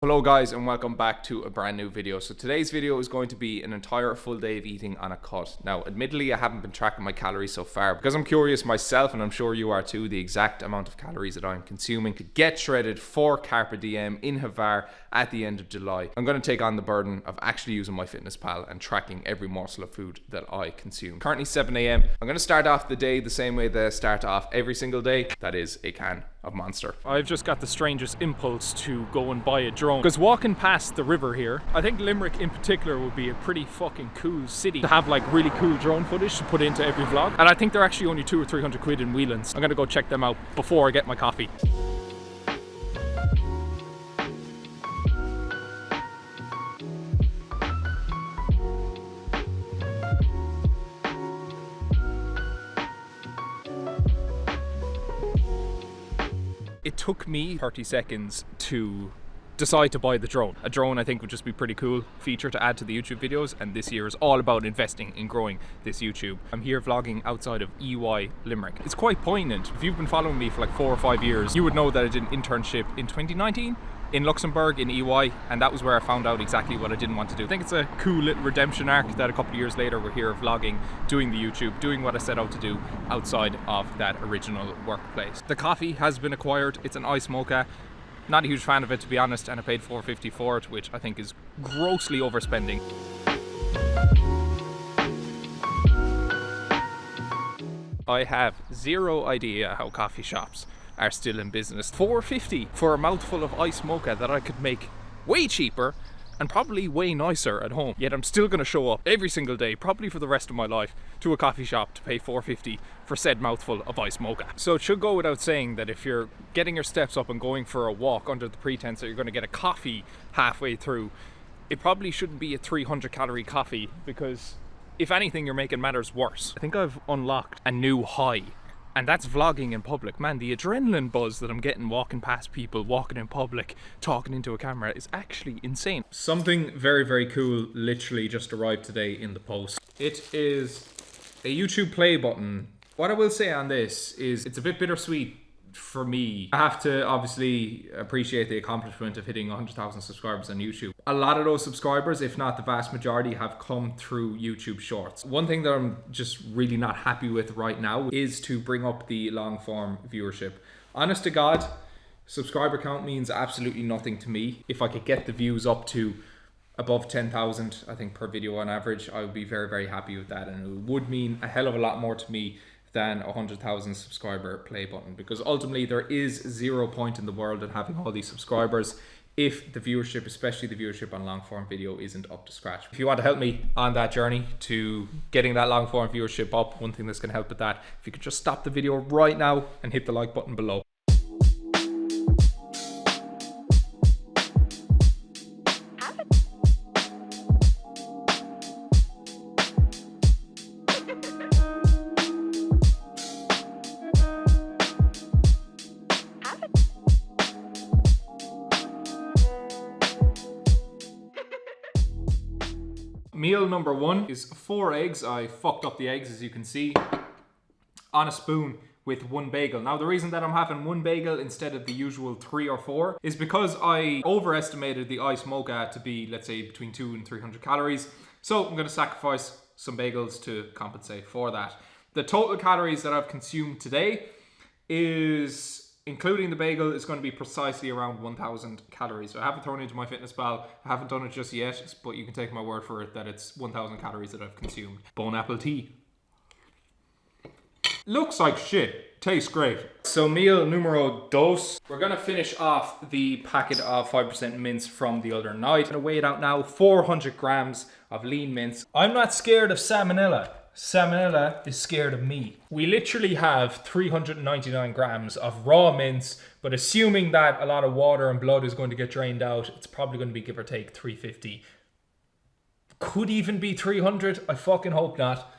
Hello guys and welcome back to a brand new video. So today's video is going to be an entire full day of eating on a cut. Now admittedly I haven't been tracking my calories so far because I'm curious myself, and I'm sure you are too, the exact amount of calories that I'm consuming to get shredded for Carpe Diem in Havar at the end of July. I'm going to take on the burden of actually using MyFitnessPal and tracking every morsel of food that I consume. Currently 7 a.m. I'm going to start off the day the same way that I start off every single day. That is a can of Monster. I've just got the strangest impulse to go and buy a drone because walking past the river here, I think Limerick in particular would be a pretty fucking cool city to have like really cool drone footage to put into every vlog. And I think they're actually only 200 or 300 quid in Whelan's. I'm gonna go check them out before I get my coffee. It took me 30 seconds to decide to buy the drone. A drone I think would just be a pretty cool feature to add to the YouTube videos, and this year is all about investing in growing this YouTube. I'm here vlogging outside of EY Limerick. It's quite poignant. If you've been following me for like 4 or 5 years, you would know that I did an internship in 2019 in Luxembourg in EY, and that was where I found out exactly what I didn't want to do. I think it's a cool little redemption arc that a couple of years later we're here vlogging, doing the YouTube, doing what I set out to do outside of that original workplace. The coffee has been acquired. It's an ice mocha. Not a huge fan of it, to be honest, and I paid $4.50 for it, which I think is grossly overspending. I have zero idea how coffee shops are still in business. $4.50 for a mouthful of ice mocha that I could make way cheaper and probably way nicer at home. Yet I'm still gonna show up every single day, probably for the rest of my life, to a coffee shop to pay $4.50 for said mouthful of ice mocha. So it should go without saying that if you're getting your steps up and going for a walk under the pretense that you're gonna get a coffee halfway through, it probably shouldn't be a 300 calorie coffee, because if anything, you're making matters worse. I think I've unlocked a new high, and that's vlogging in public. Man, the adrenaline buzz that I'm getting walking past people, walking in public, talking into a camera is actually insane. Something very, very cool literally just arrived today in the post. It is a YouTube play button. What I will say on this is it's a bit bittersweet for me. I have to obviously appreciate the accomplishment of hitting 100,000 subscribers on YouTube. A lot of those subscribers, if not the vast majority, have come through YouTube Shorts. One thing that I'm just really not happy with right now is to bring up the long form viewership. Honest to God, subscriber count means absolutely nothing to me. If I could get the views up to above 10,000, I think, per video on average, I would be very, very happy with that, and it would mean a hell of a lot more to me than 100,000 subscriber play button, because ultimately there is zero point in the world in having all these subscribers if the viewership, especially the viewership on long form video, isn't up to scratch. If you want to help me on that journey to getting that long form viewership up, one thing that's going to help with that, if you could just stop the video right now and hit the like button below. Meal number 1 is 4 eggs. I fucked up the eggs, as you can see, on a spoon with 1 bagel. Now the reason that I'm having 1 bagel instead of the usual 3 or 4 is because I overestimated the ice mocha to be, let's say, between 200 and 300 calories. So I'm going to sacrifice some bagels to compensate for that. The total calories that I've consumed today is, including the bagel, is going to be precisely around 1,000 calories. So I haven't thrown it into MyFitnessPal. I haven't done it just yet, but you can take my word for it that it's 1,000 calories that I've consumed. Bone apple tea. Looks like shit. Tastes great. So meal numero dos. We're going to finish off the packet of 5% mince from the other night. I'm going to weigh it out now. 400 grams of lean mince. I'm not scared of salmonella. Salmonella is scared of me. We literally have 399 grams of raw mince, but assuming that a lot of water and blood is going to get drained out, it's probably going to be give or take 350. Could even be 300. I fucking hope not.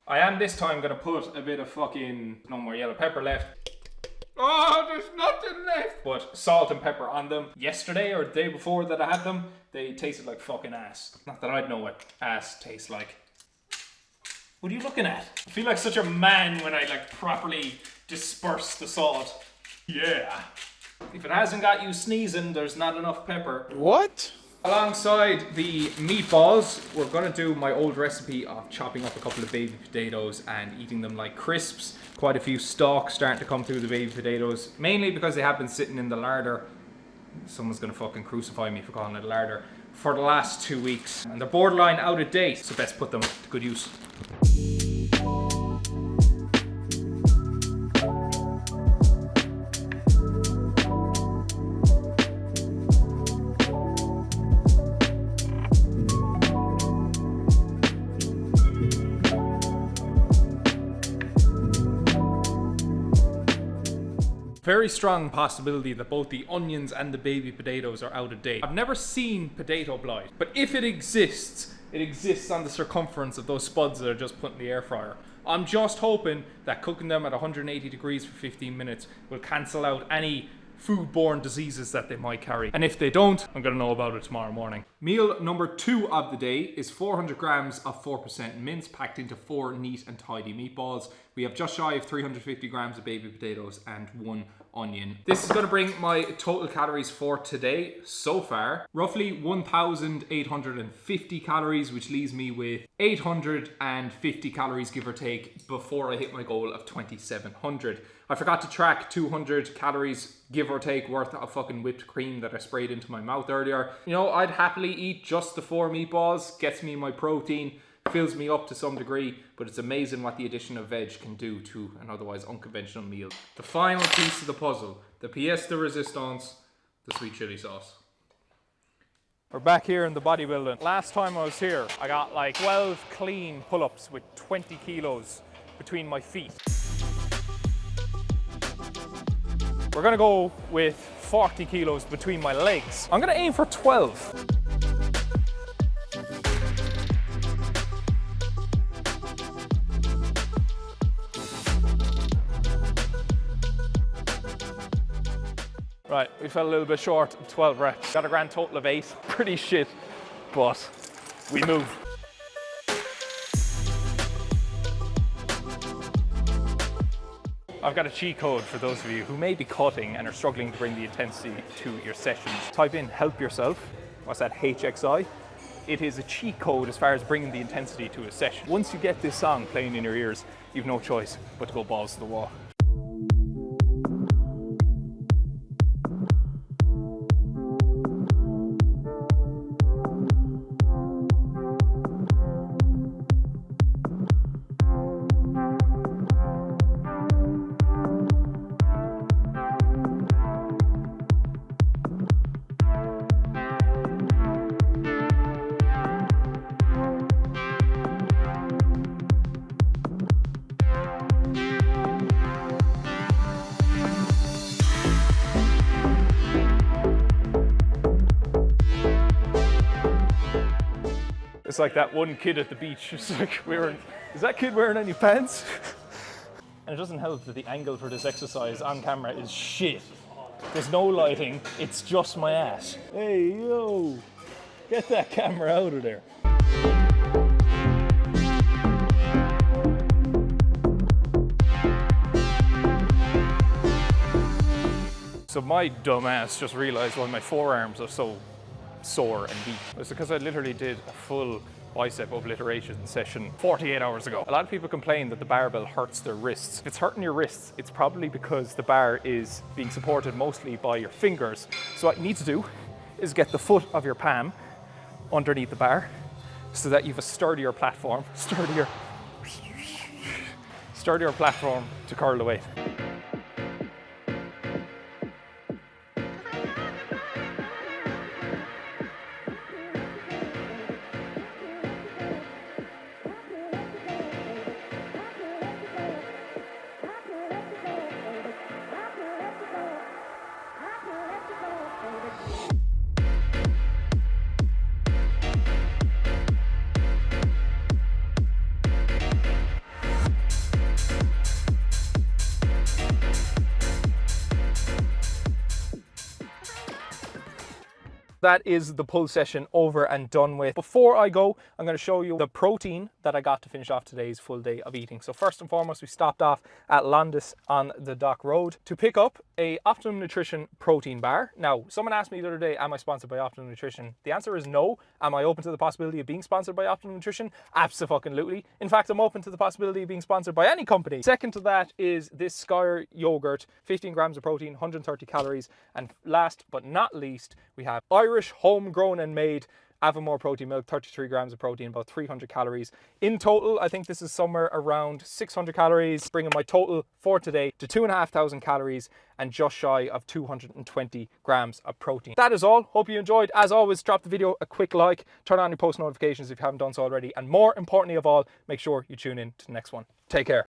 I am this time going to put a bit of fucking, no more yellow pepper left. Oh, there's nothing left but salt and pepper on them. Yesterday or the day before that I had them, they tasted like fucking ass. Not that I'd know what ass tastes like. What are you looking at? I feel like such a man when I like properly disperse the salt. Yeah. If it hasn't got you sneezing, there's not enough pepper. What? Alongside the meatballs, we're gonna do my old recipe of chopping up a couple of baby potatoes and eating them like crisps. Quite a few stalks starting to come through the baby potatoes, mainly because they have been sitting in the larder. Someone's gonna fucking crucify me for calling it a larder. For the last 2 weeks. And they're borderline out of date, so best put them to good use. Very strong possibility that both the onions and the baby potatoes are out of date. I've never seen potato blight, but if it exists on the circumference of those spuds that are just put in the air fryer. I'm just hoping that cooking them at 180 degrees for 15 minutes will cancel out any foodborne diseases that they might carry. And if they don't, I'm gonna know about it tomorrow morning. Meal number 2 of the day is 400 grams of 4% mince packed into 4 neat and tidy meatballs. We have just shy of 350 grams of baby potatoes and 1 onion. This is gonna bring my total calories for today so far, roughly 1,850 calories, which leaves me with 850 calories, give or take, before I hit my goal of 2,700. I forgot to track 200 calories, give or take, worth of fucking whipped cream that I sprayed into my mouth earlier. You know, I'd happily eat just the 4 meatballs, gets me my protein, fills me up to some degree, but it's amazing what the addition of veg can do to an otherwise unconventional meal. The final piece of the puzzle, the pièce de résistance, the sweet chili sauce. We're back here in the bodybuilding. Last time I was here, I got like 12 clean pull-ups with 20 kilos between my feet. We're gonna go with 40 kilos between my legs. I'm gonna aim for 12. Right, we fell a little bit short of 12 reps. Got a grand total of 8. Pretty shit, but we move. I've got a cheat code for those of you who may be cutting and are struggling to bring the intensity to your sessions. Type in help yourself. What's that, HXI? It is a cheat code as far as bringing the intensity to a session. Once you get this song playing in your ears, you've no choice but to go balls to the wall. It's like that one kid at the beach. It's like, is that kid wearing any pants? And it doesn't help that the angle for this exercise on camera is shit. There's no lighting, it's just my ass. Hey, yo, get that camera out of there. So my dumb ass just realized why my forearms are so sore and weak. It's because I literally did a full bicep obliteration session 48 hours ago. A lot of people complain that the barbell hurts their wrists. If it's hurting your wrists, it's probably because the bar is being supported mostly by your fingers. So what you need to do is get the foot of your palm underneath the bar so that you have a sturdier platform, sturdier platform to curl the weight. That is the pull session over and done with. Before I go, I'm going to show you the protein that I got to finish off today's full day of eating. So first and foremost, we stopped off at Landis on the Dock Road to pick up a Optimum Nutrition protein bar. Now, someone asked me the other day, am I sponsored by Optimum Nutrition? The answer is no. Am I open to the possibility of being sponsored by Optimum Nutrition? Absolutely. In fact, I'm open to the possibility of being sponsored by any company. Second to that is this Skyr yogurt, 15 grams of protein, 130 calories. And last but not least, we have Irish homegrown and made Avamore protein milk, 33 grams of protein, about 300 calories. In total, I think this is somewhere around 600 calories, bringing my total for today to 2,500 calories and just shy of 220 grams of protein. That is all. Hope you enjoyed. As always, drop the video a quick like, turn on your post notifications if you haven't done so already, and more importantly of all, make sure you tune in to the next one. Take care.